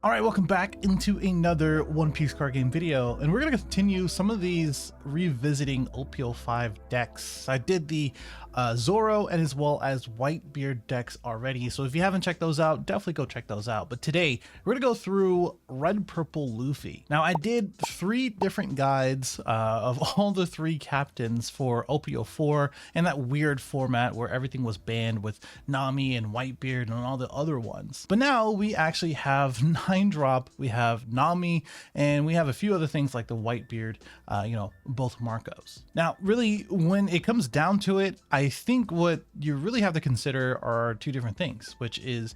All right, welcome back into another One Piece card game video, and we're going to continue some of these revisiting OP05 decks. I did the Zoro and as well as Whitebeard decks already, so if you haven't checked those out, definitely go check those out. But today, we're going to go through Red Purple Luffy. Now, I did 3 different guides of all the 3 captains for OP04 and that weird format where everything was banned with Nami and Whitebeard and all the other ones. But now we actually have 9 drop, we have Nami, and we have a few other things like the Whitebeard, both Marcos. Now, really, when it comes down to it, I think what you really have to consider are 2 different things, which is,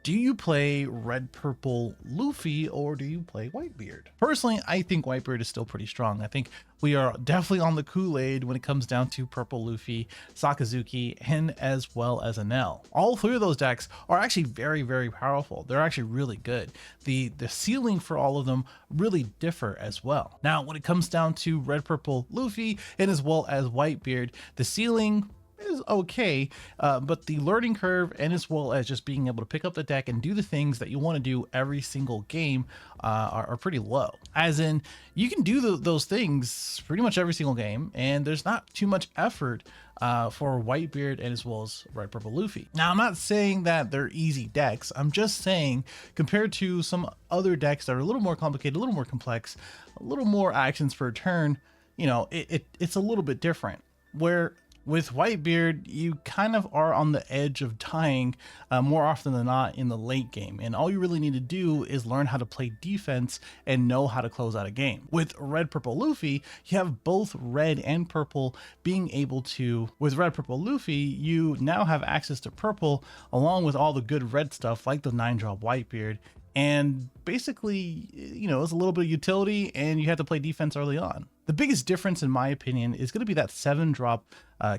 do you play Red Purple Luffy or do you play Whitebeard? Personally, I think Whitebeard is still pretty strong. I think we are definitely on the Kool-Aid when it comes down to Purple Luffy, Sakazuki, and as well as Enel. All 3 of those decks are actually very, very powerful. They're actually really good. The ceiling for all of them really differ as well. Now, when it comes down to Red Purple Luffy and as well as Whitebeard, the ceiling is okay, but the learning curve and as well as just being able to pick up the deck and do the things that you want to do every single game are pretty low. As in, you can do those things pretty much every single game, and there's not too much effort for Whitebeard and as well as Red Purple Luffy. Now, I'm not saying that they're easy decks. I'm just saying compared to some other decks that are a little more complicated, a little more complex, a little more actions per turn, it's a little bit different. Where with Whitebeard, you kind of are on the edge of dying more often than not in the late game, and all you really need to do is learn how to play defense and know how to close out a game. With Red Purple Luffy, you have both red and purple being able to, with Red Purple Luffy, you now have access to purple along with all the good red stuff like the 9-drop Whitebeard. And basically, it's a little bit of utility and you have to play defense early on. The biggest difference, in my opinion, is going to be that 7-drop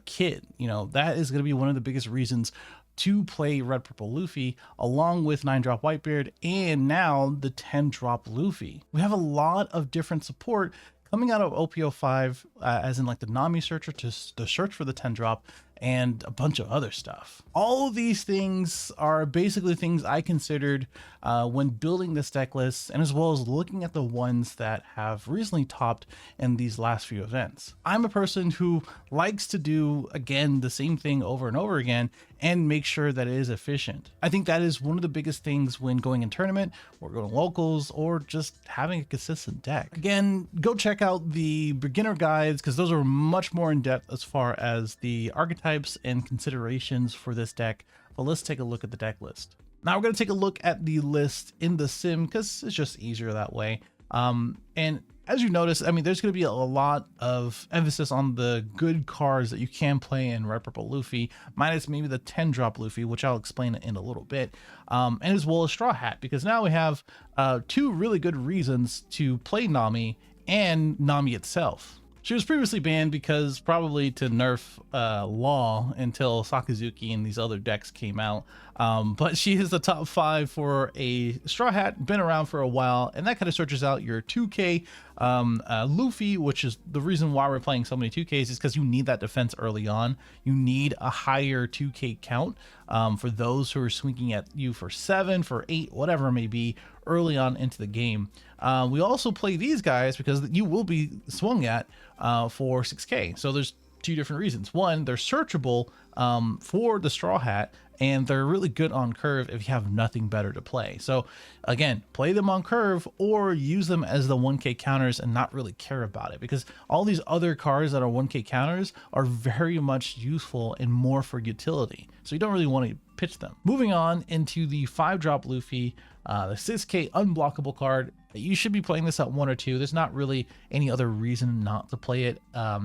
kid. That is going to be one of the biggest reasons to play Red Purple Luffy along with 9-drop Whitebeard and now the 10-drop Luffy. We have a lot of different support coming out of OP05, as in like the Nami searcher to search for the 10-drop and a bunch of other stuff. All of these things are basically things I considered when building this deck list, and as well as looking at the ones that have recently topped in these last few events. I'm a person who likes to do, again, the same thing over and over again and make sure that it is efficient. I think that is one of the biggest things when going in tournament or going locals or just having a consistent deck. Again, go check out the beginner guides because those are much more in depth as far as the archetypes and considerations for this deck. But let's take a look at the deck list. Now we're going to take a look at the list in the sim because it's just easier that way. And as you notice, there's going to be a lot of emphasis on the good cards that you can play in Red Purple Luffy, minus maybe the 10-drop Luffy, which I'll explain in a little bit, and as well as Straw Hat, because now we have 2 really good reasons to play Nami and Nami itself. She was previously banned because probably to nerf Law until Sakazuki and these other decks came out. But she is the top 5 for a Straw Hat, been around for a while, and that kind of searches out your 2K Luffy, which is the reason why we're playing so many 2Ks is because you need that defense early on. You need a higher 2K count for those who are swinging at you for 7, for 8, whatever it may be, early on into the game. We also play these guys because you will be swung at for 6K. So there's 2 different reasons. One, they're searchable for the Straw Hat, and they're really good on curve if you have nothing better to play. So again, play them on curve or use them as the 1K counters and not really care about it, because all these other cards that are 1K counters are very much useful and more for utility. So you don't really want to pitch them. Moving on into the 5-drop Luffy, the 6K unblockable card. You should be playing this at 1 or 2. There's not really any other reason not to play it.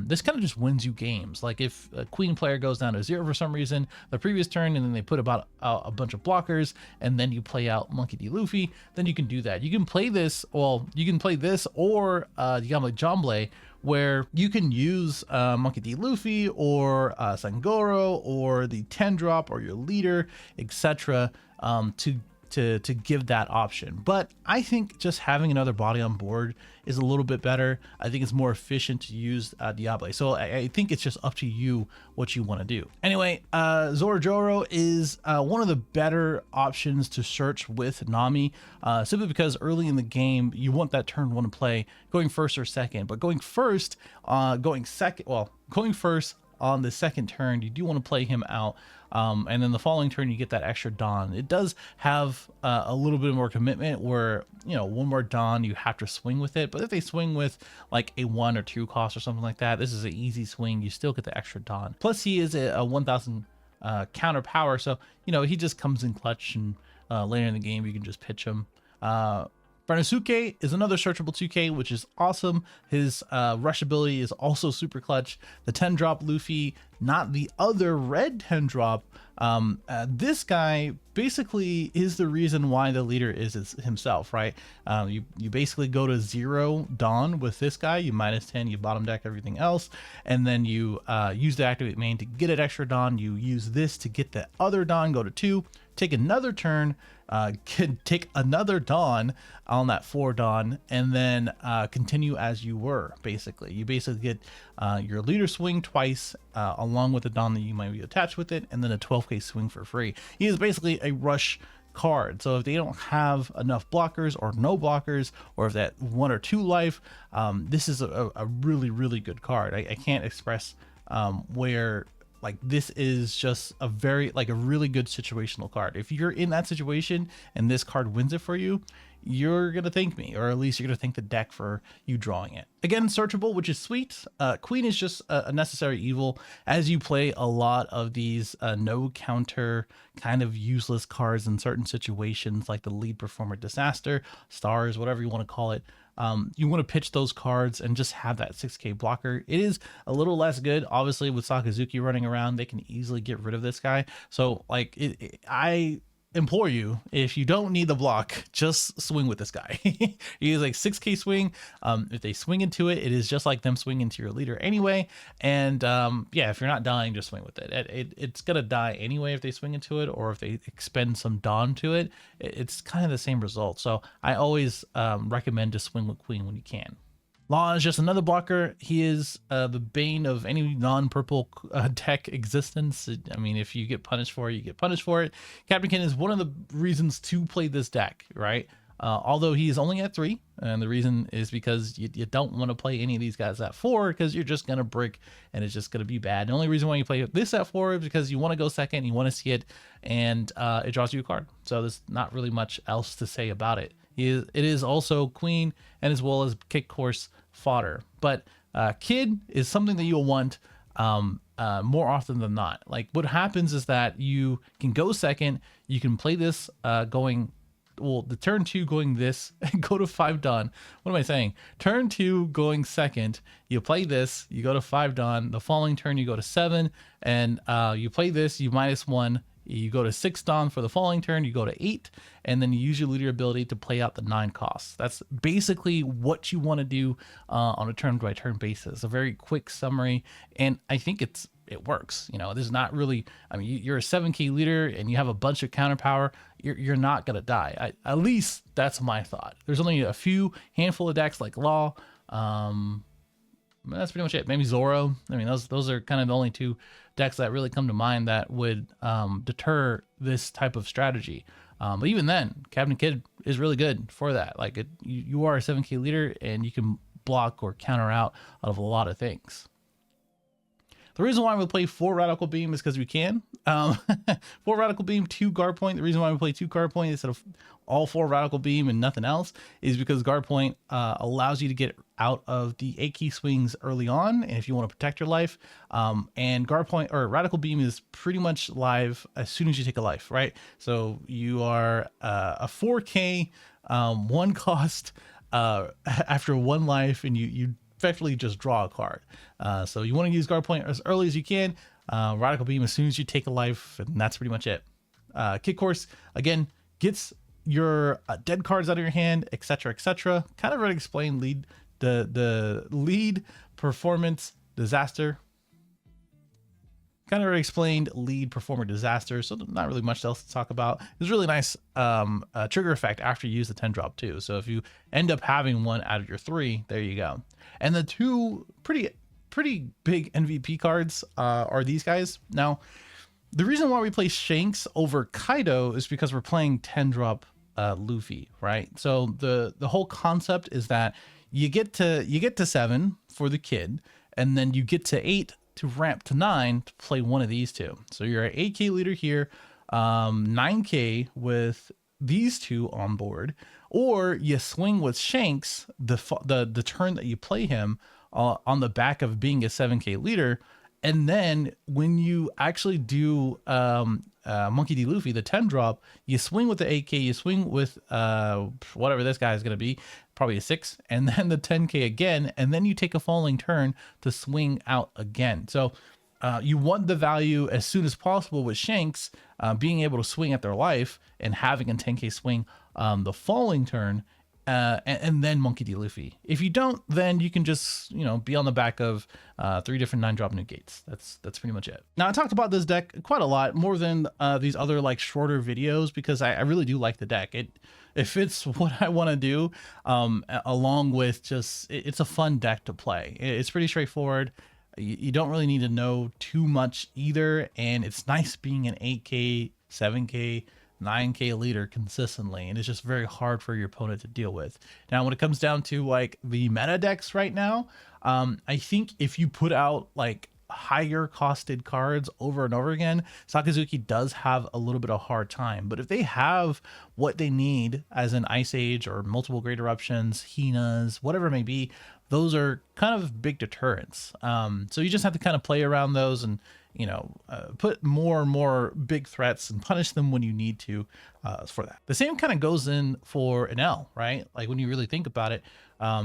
This kind of just wins you games. Like if a queen player goes down to 0 for some reason the previous turn, and then they put about a bunch of blockers, and then you play out Monkey D. Luffy, then you can do that. You can play this, you can play this or Yamle Jamble, where you can use Monkey D. Luffy or Sangoro or the 10-drop or your leader, etc. To to give that option. But I think just having another body on board is a little bit better. I think it's more efficient to use Diable. So I think it's just up to you what you want to do. Anyway, Zoro is one of the better options to search with Nami, simply because early in the game you want that turn one play going first or second, but going first on the second turn, you do want to play him out, and then the following turn you get that extra Dawn. It does have a little bit more commitment where, you know, one more Dawn you have to swing with it, but if they swing with like a 1 or 2 cost or something like that, this is an easy swing. You still get the extra Dawn. Plus he is a 1000 counter power, so you know he just comes in clutch, and later in the game you can just pitch him. Bernosuke is another searchable 2K, which is awesome. His rush ability is also super clutch. The 10 drop Luffy, not the other red 10 drop. This guy basically is the reason why the leader is himself, right? You basically go to 0 Dawn with this guy. You -10, you bottom deck everything else, and then you use the activate main to get an extra Dawn. You use this to get the other Dawn, go to 2, take another turn, can take another Dawn on that 4 Dawn, and then continue as you were. Basically you get your leader swing twice, along with the Dawn that you might be attached with it, and then a 12k swing for free. He is basically a rush card, so if they don't have enough blockers or no blockers, or if that 1 or 2 life, this is a really good card. I can't express where like this is just a really good situational card. If you're in that situation and this card wins it for you, you're gonna thank me, or at least you're gonna thank the deck for you drawing it. Again, searchable, which is sweet. Queen is just a necessary evil as you play a lot of these no counter kind of useless cards in certain situations, like the lead performer disaster, stars, whatever you want to call it. You want to pitch those cards and just have that 6k blocker. It is a little less good, obviously, with Sakazuki running around. They can easily get rid of this guy. So like I implore you, if you don't need the block, just swing with this guy. He is like 6k swing. If they swing into it, it is just like them swinging into your leader anyway. And yeah, if you're not dying, just swing with it. It's gonna die anyway if they swing into it, or if they expend some Dawn to it. It's kind of the same result. So I always recommend to swing with Queen when you can. Law is just another blocker. He is the bane of any non-purple deck existence. I mean, if you get punished for it, you get punished for it. Captain Ken is one of the reasons to play this deck, right? Although he is only at 3, and the reason is because you don't want to play any of these guys at 4, because you're just going to brick and it's just going to be bad. The only reason why you play this at 4 is because you want to go second, you want to see it, and it draws you a card. So there's not really much else to say about it. It is also Queen, and as well as kick course fodder. But Kid is something that you'll want more often than not. Like what happens is that you can go second, you can play this the turn 2 going this and go to 5 Dawn. What am I saying? Turn 2 going second, you play this, you go to 5 Dawn. The following turn you go to 7, and you play this, you -1. You go to 6 Dawn for the following turn, you go to 8, and then you use your leader ability to play out the 9 costs. That's basically what you want to do on a turn-by-turn basis. A very quick summary, and I think it works. You know, there's not really, I mean, you're a 7k leader and you have a bunch of counter power, you're not going to die. At least that's my thought. There's only a few handful of decks like Law. That's pretty much it. Maybe Zoro. I mean, those are kind of the only 2 decks that really come to mind that would deter this type of strategy. But even then, Captain Kid is really good for that. Like you are a 7k leader and you can block or counter out of a lot of things. The reason why we play 4 Radical Beam is because we can. 4 Radical Beam, 2 Guard Point. The reason why we play 2 Guard Point instead of all 4 Radical Beam and nothing else is because Guard Point allows you to get out of the 8 key swings early on, and if you want to protect your life. And Guard Point or Radical Beam is pretty much live as soon as you take a life, right? So you are a 4k 1 cost after 1 life, and you effectively just draw a card. So you want to use Guard Point as early as you can, Radical Beam as soon as you take a life, and that's pretty much it. Kick Course, again, gets your dead cards out of your hand, etc., etc. Kind of already explained the lead performance disaster. kind of already explained lead performer disaster, so not really much else to talk about. There's a really nice trigger effect after you use the 10 drop too. So if you end up having one out of your 3, there you go. And the 2 pretty big MVP cards are these guys. Now, the reason why we play Shanks over Kaido is because we're playing 10 drop Luffy, right? So the whole concept is that you get to 7 for the kid, and then you get to 8 to ramp to 9 to play one of these two. So you're at 8K leader here, 9K with these two on board, or you swing with Shanks the turn that you play him on the back of being a 7K leader. And then when you actually do Monkey D. Luffy, the 10 drop, you swing with the 8K, you swing with whatever this guy is going to be, probably a 6, and then the 10K again, and then you take a falling turn to swing out again. So you want the value as soon as possible with Shanks, being able to swing at their life and having a 10K swing the falling turn, and then Monkey D. Luffy. If you don't, then you can just, be on the back of 3 different 9-drop negates. That's pretty much it. Now, I talked about this deck quite a lot, more than these other like shorter videos, because I really do like the deck. It fits what I want to do, along with just, it's a fun deck to play. It's pretty straightforward. You don't really need to know too much either, and it's nice being an 8K, 7K, 9K leader consistently, and it's just very hard for your opponent to deal with. Now, when it comes down to like the meta decks right now, I think if you put out like higher costed cards over and over again, Sakazuki does have a little bit of a hard time. But if they have what they need, as in Ice Age or multiple Great Eruptions, Hinas, whatever it may be, those are kind of big deterrents. So you just have to kind of play around those and put more and more big threats and punish them when you need to for that. The same kind of goes in for an L, right? Like when you really think about it, a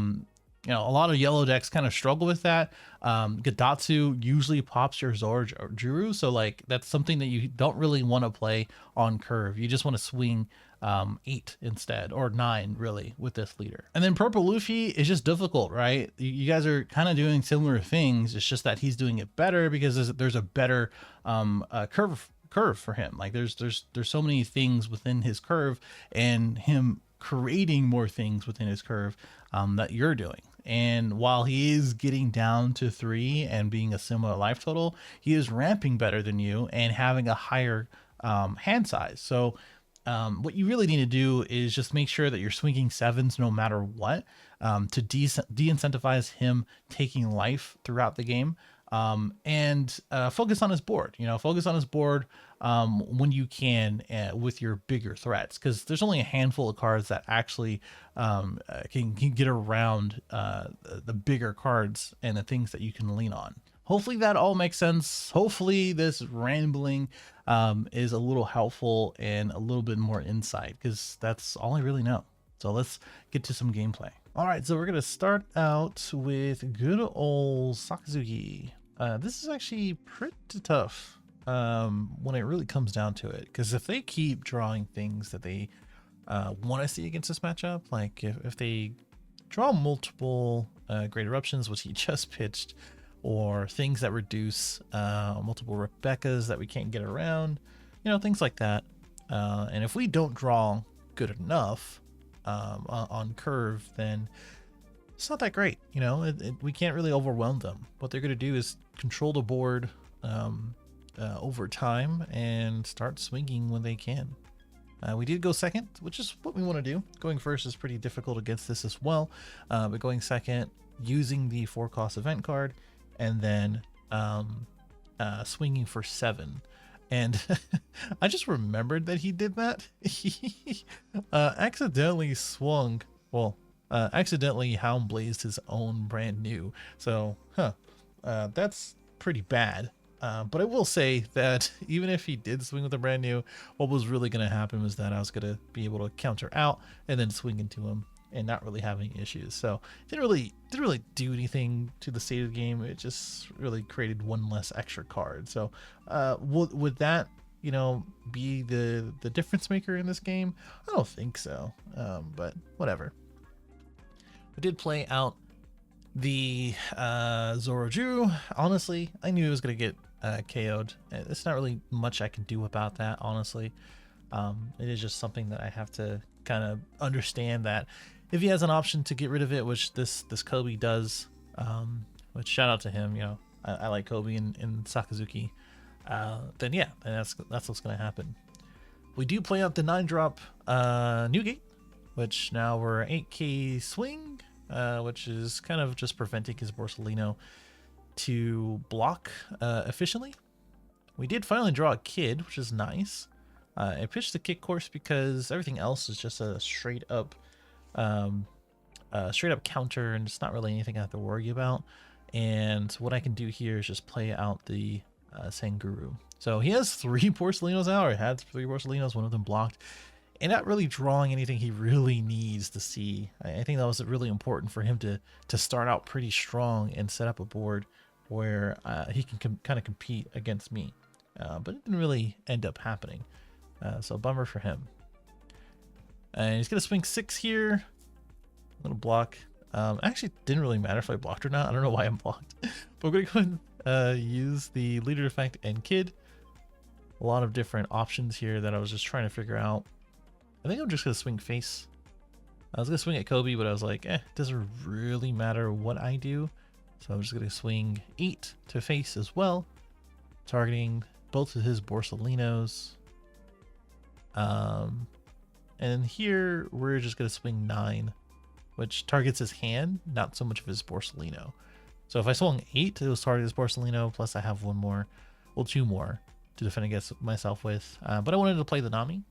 lot of yellow decks kind of struggle with that. Gadatsu usually pops your Zoro or Juru, so like that's something that you don't really want to play on curve. You just want to swing 8 instead, or 9 really, with this leader. And then Purple Luffy is just difficult, right? You guys are kind of doing similar things. It's just that he's doing it better because there's a better curve for him. Like there's so many things within his curve, and him creating more things within his curve that you're doing. And while he is getting down to 3 and being a similar life total, he is ramping better than you and having a higher hand size. So what you really need to do is just make sure that you're swinging 7s no matter what, to de-incentivize him taking life throughout the game, and focus on his board. Focus on his board when you can, with your bigger threats, because there's only a handful of cards that actually can get around the bigger cards and the things that you can lean on. Hopefully that all makes sense. Hopefully this rambling is a little helpful and a little bit more insight, because that's all I really know. So let's get to some gameplay. All right, so we're going to start out with good old Sakazuki. This is actually pretty tough when it really comes down to it, because if they keep drawing things that they want to see against this matchup, like if they draw multiple Great Eruptions, which he just pitched, or things that reduce multiple Rebekahs that we can't get around, things like that. And if we don't draw good enough on curve, then it's not that great. We can't really overwhelm them. What they're going to do is control the board over time and start swinging when they can. We did go second, which is what we want to do. Going first is pretty difficult against this as well, but going second, using the 4-cost event card, and then swinging for 7. And I just remembered that he did that. He accidentally swung, accidentally Hound Blazed his own brand new. So, that's pretty bad. But I will say that even if he did swing with a brand new, what was really going to happen was that I was going to be able to counter out and then swing into him and not really have any issues. So didn't really do anything to the state of the game. It just really created one less extra card. So would that be the difference maker in this game? I don't think so, but whatever. We did play out the Zoro Juru. Honestly, I knew it was going to get KO'd. It's not really much I can do about that, honestly. It is just something that I have to kind of understand that if he has an option to get rid of it, which this Kobe does, which shout out to him, you know, I like Kobe in Sakazuki, then yeah, that's what's going to happen. We do play out the 9-drop Newgate, which now we're 8k swing, which is kind of just preventing his Borsalino to block efficiently. We did finally draw a kid, which is nice. I pitched the kick course because everything else is just a straight up counter, and it's not really anything I have to worry about. And what I can do here is just play out the Sanguru. So he has 3 Borsalinos out, or had 3 Borsalinos, one of them blocked, and not really drawing anything he really needs to see. I think that was really important for him to start out pretty strong and set up a board where he can kind of compete against me. But it didn't really end up happening. So bummer for him. And he's going to swing 6 here. Little block. Actually, it didn't really matter if I blocked or not. I don't know why I'm blocked. But we're going to go and use the leader effect and kid. A lot of different options here that I was just trying to figure out. I think I'm just going to swing face. I was going to swing at Kobe, but I was like, it doesn't really matter what I do. So I'm just going to swing 8 to face as well, targeting both of his Borsalinos. And here we're just going to swing 9, which targets his hand, not so much of his Borsalino. So if I swung 8, it was target his Borsalino, plus I have 1 more, well, 2 more to defend against myself with. But I wanted to play the Nami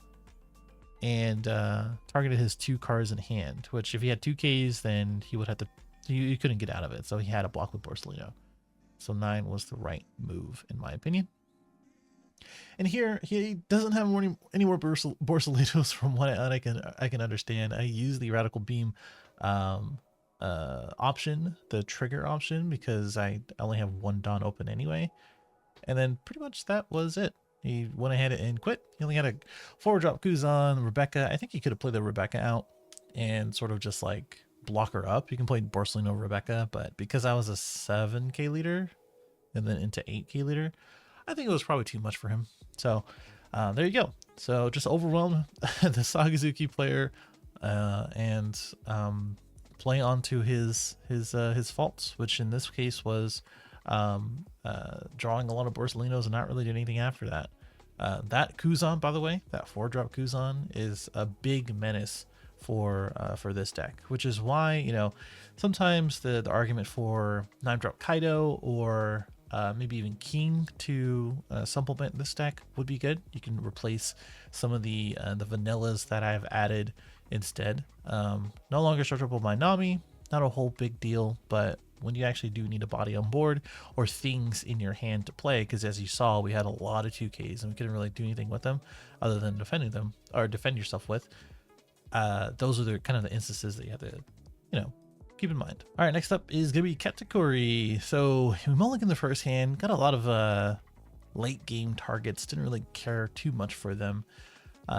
and targeted his 2 cards in hand, which if he had 2 Ks, then he would have to, he couldn't get out of it. So he had a block with Borsalino. So 9 was the right move, in my opinion. And here he doesn't have any more Borsalinos from what I can understand. I use the Radical Beam option, the trigger option, because I only have 1 Dawn open anyway. And then pretty much that was it. He went ahead and quit. He only had a 4-drop Kuzan, Rebecca. I think he could have played the Rebecca out and sort of just like block her up. You can play Borsalino Rebecca, but because I was a 7k leader and then into 8k leader, I think it was probably too much for him. So there you go. So just overwhelm the Sakazuki player and play onto his faults, which in this case was drawing a lot of Borsalinos and not really doing anything after that. That Kuzan, by the way, that 4-drop Kuzan is a big menace for this deck, which is why, you know, sometimes the argument for 9-drop Kaido or maybe even King to supplement this deck would be good. You can replace some of the vanillas that I've added instead. No longer searchable by Nami, not a whole big deal, but when you actually do need a body on board or things in your hand to play, because as you saw, we had a lot of 2Ks and we couldn't really do anything with them other than defending them or defend yourself with. Those are the kind of the instances that you have to, you know, keep in mind. All right, next up is gonna be Katakuri. So we mulliganed the first hand, got a lot of late game targets, didn't really care too much for them.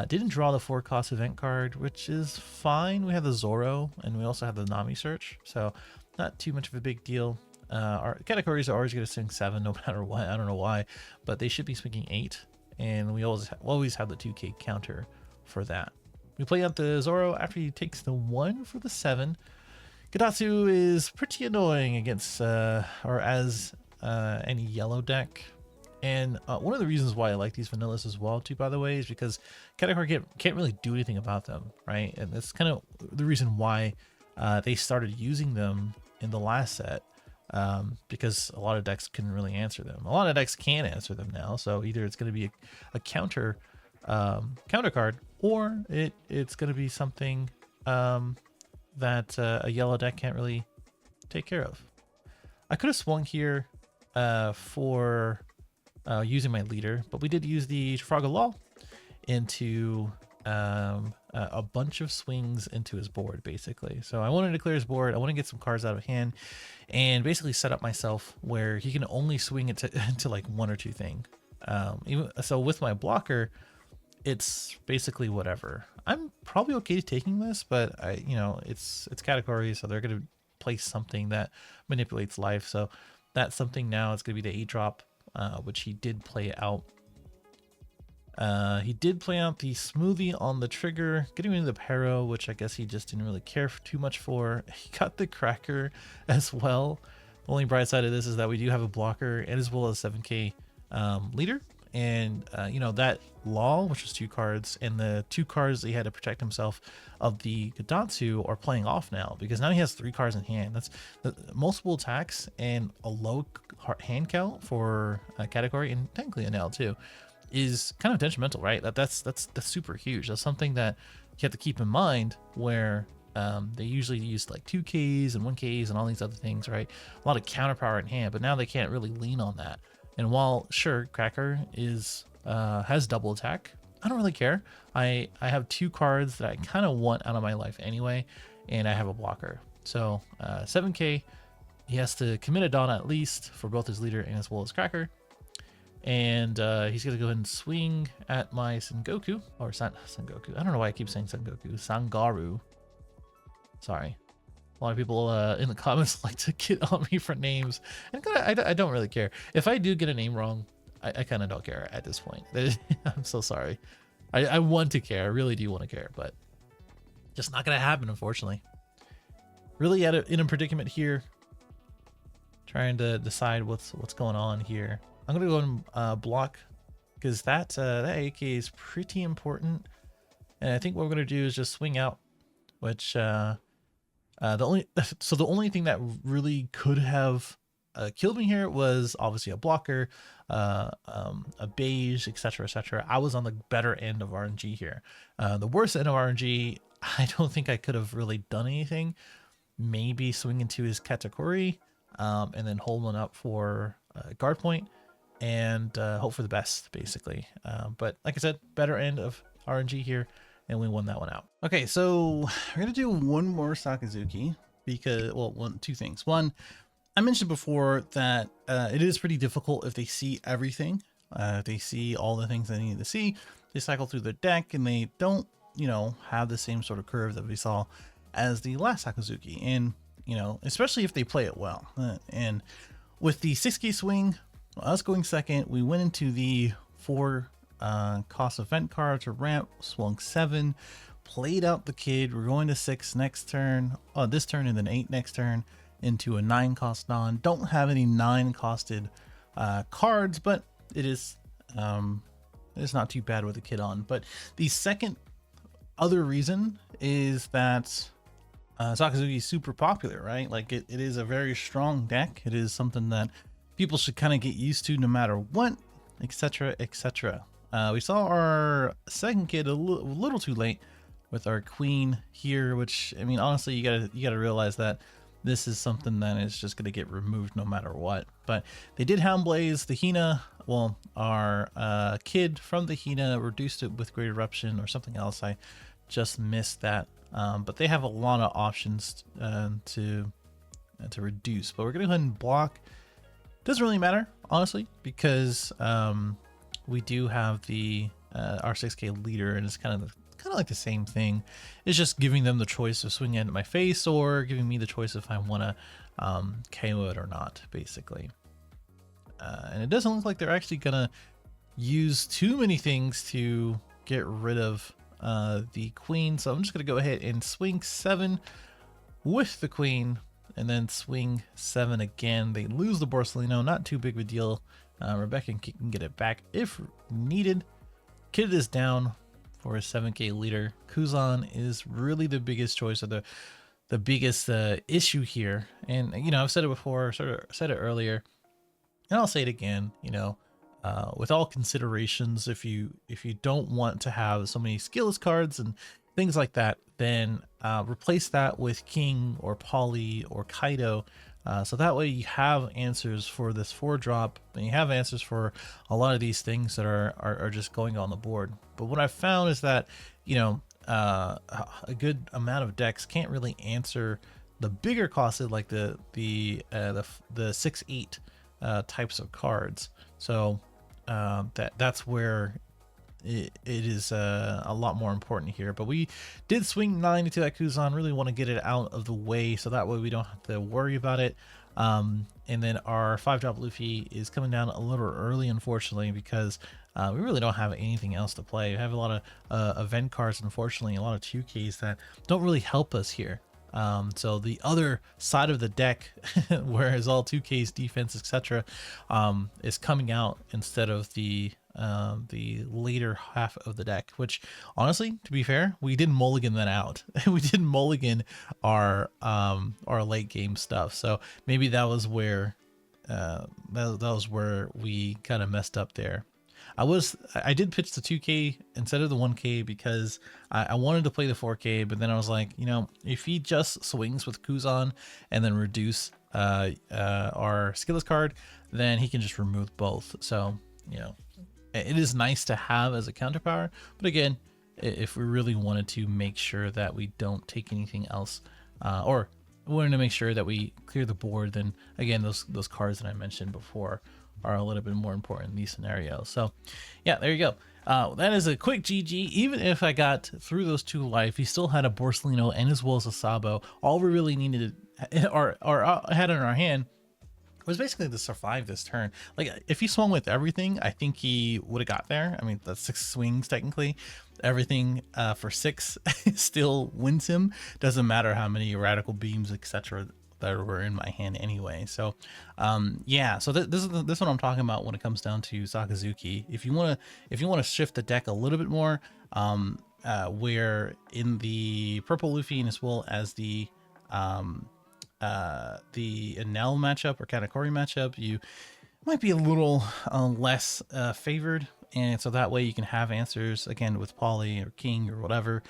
Didn't draw the 4-cost event card, which is fine. We have the Zoro and we also have the Nami search, so not too much of a big deal. Our categories are always going to swing 7 no matter what. I don't know why, but they should be swinging 8, and we always have the 2k counter for that. We play out the Zoro after he takes the 1 for the 7. Gadatsu is pretty annoying against or as any yellow deck. And one of the reasons why I like these vanillas as well, too, by the way, is because Katakuri can't really do anything about them, right? And that's kind of the reason why they started using them in the last set, because a lot of decks couldn't really answer them. A lot of decks can answer them now, so either it's going to be a counter card, or it's going to be something that a yellow deck can't really take care of. I could have swung here for using my leader, but we did use the Trafalgar Law into a bunch of swings into his board, basically. So I wanted to clear his board. I want to get some cards out of hand and basically set up myself where he can only swing it into like 1 or 2 thing. So with my blocker, it's basically whatever. I'm probably okay taking this, but it's categories, so they're going to play something that manipulates life. So that's something now. It's going to be the 8-drop which he did play out. He did play out the smoothie on the trigger, getting rid of the Pero, which I guess he just didn't really care too much for. He got the cracker as well. The only bright side of this is that we do have a blocker and as well as 7k leader. And, you know, that Law, which was 2 cards, and the 2 cards that he had to protect himself of the Gadatsu are playing off now, because now he has 3 cards in hand. That's multiple attacks and a low hand count for a category, and technically an L too, is kind of detrimental, right? That's super huge. That's something that you have to keep in mind, where they usually use like 2Ks and 1Ks and all these other things, right? A lot of counter power in hand, but now they can't really lean on that. And while sure, Cracker is has double attack, I don't really care. I have 2 cards that I kind of want out of my life anyway, and I have a blocker. So 7k, he has to commit a Dawn at least for both his leader and as well as Cracker. And he's gonna go ahead and swing at my Sengoku, or Sengoku. I don't know why I keep saying Sengoku. Sangaru. Sorry. A lot of people in the comments like to get on me for names, and I don't really care. If I do get a name wrong, I kind of don't care at this point. I'm so sorry. I want to care. I really do want to care, but just not gonna happen, unfortunately. Really in a predicament here, trying to decide what's going on here. I'm gonna go and block, because that AK is pretty important, and I think what we're gonna do is just swing out, which the only thing that really could have killed me here was obviously a blocker, a beige, etc., etc. I was on the better end of RNG here. The worst end of RNG, I don't think I could have really done anything. Maybe swing into his Katakuri, and then hold one up for guard point, and hope for the best, basically. But like I said, better end of RNG here, and we won that one out. Okay, so we're gonna do one more Sakazuki, because, well, 2 things. One, I mentioned before that it is pretty difficult if they see everything. If they see all the things they need to see, they cycle through the deck and they don't, you know, have the same sort of curve that we saw as the last Sakazuki. And, you know, especially if they play it well. And with the 6k swing, us going second, we went into the 4 cost event card to ramp, swung 7, played out the kid. We're going to 6 next turn, this turn, and then 8 next turn, into a 9 cost Dawn. Don't have any 9 costed cards, but it is it's not too bad with the kid on. But the second other reason is that Sakazuki is super popular, right? Like it is a very strong deck. It is something that people should kind of get used to no matter what, etc., etc. We saw our second kid a little too late with our queen here, which, I mean, honestly, you gotta realize that this is something that is just gonna get removed no matter what. But they did Hound Blaze the Hina. Well, our kid from the Hina reduced it with Great Eruption or something else. I just missed that. But they have a lot of options to reduce. But we're gonna go ahead and block. Doesn't really matter, honestly, because we do have the our 6k leader, and it's kind of like the same thing. It's just giving them the choice of swinging at my face or giving me the choice if I want to KO it or not, basically. And it doesn't look like they're actually gonna use too many things to get rid of the queen, so I'm just gonna go ahead and swing 7 with the queen, and then swing 7 again. They lose the Borsellino, not too big of a deal. Rebecca can get it back if needed. Kid is down for a 7k leader. Kuzan is really the biggest choice, or the biggest issue here. And, you know, I've said it before, sort of said it earlier, and I'll say it again, you know, with all considerations, if you don't want to have so many skillless cards and things like that, then replace that with King or Polly or Kaido. So that way you have answers for this 4-drop, and you have answers for a lot of these things that are just going on the board. But what I've found is that, you know, a good amount of decks can't really answer the bigger costed, like the 6/8 types of cards. So that's where it is a lot more important here. But we did swing 9 into that Kuzan. Really want to get it out of the way so that way we don't have to worry about it. And then our 5-drop Luffy is coming down a little early, unfortunately, because we really don't have anything else to play. We have a lot of event cards, unfortunately, a lot of 2Ks that don't really help us here. So the other side of the deck, whereas all 2Ks, defense, etc., is coming out instead of the later half of the deck, which honestly, to be fair, we didn't mulligan that out. We didn't mulligan our late game stuff. So maybe that was where that was where we kind of messed up there. I did pitch the 2K instead of the 1K because I wanted to play the 4K, but then I was like, you know, if he just swings with Kuzan and then reduce our skillless card, then he can just remove both. So, you know, it is nice to have as a counterpower, but again, if we really wanted to make sure that we don't take anything else, or wanted to make sure that we clear the board, then again, those cards that I mentioned before are a little bit more important in these scenarios. So yeah, there you go. That is a quick GG. Even if I got through those 2 life, he still had a Borsalino and as well as a Sabo. All we really needed or had in our hand was basically to survive this turn. Like if he swung with everything, I think he would have got there. I mean, that's 6 swings technically. Everything for 6 still wins him. Doesn't matter how many radical beams, etc., that were in my hand anyway. So yeah, so this is what I'm talking about when it comes down to Sakazuki. If you want to shift the deck a little bit more, where in the purple Luffy and as well as the Enel matchup or Katakuri matchup, you might be a little less favored, and so that way you can have answers again with Polly or King or whatever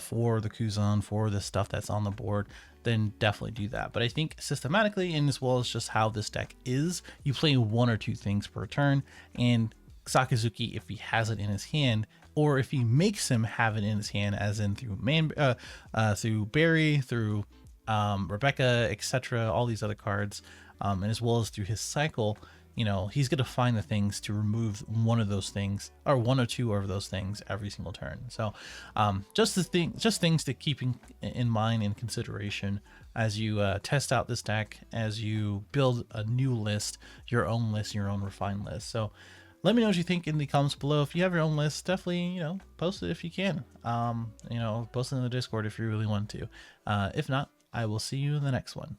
for the Kuzan, for the stuff that's on the board. Then definitely do that. But I think systematically, and as well as just how this deck is, you play 1 or 2 things per turn, and Sakazuki, if he has it in his hand, or if he makes him have it in his hand, as in through through Barry, through Rebecca, etc., all these other cards, and as well as through his cycle, you know, he's going to find the things to remove one of those things, or 1 or 2 of those things every single turn. So just things to keep in mind and consideration as you test out this deck, as you build a new list, your own refined list. So let me know what you think in the comments below. If you have your own list, definitely, you know, post it if you can. You know, post it in the Discord if you really want to. If not, I will see you in the next one.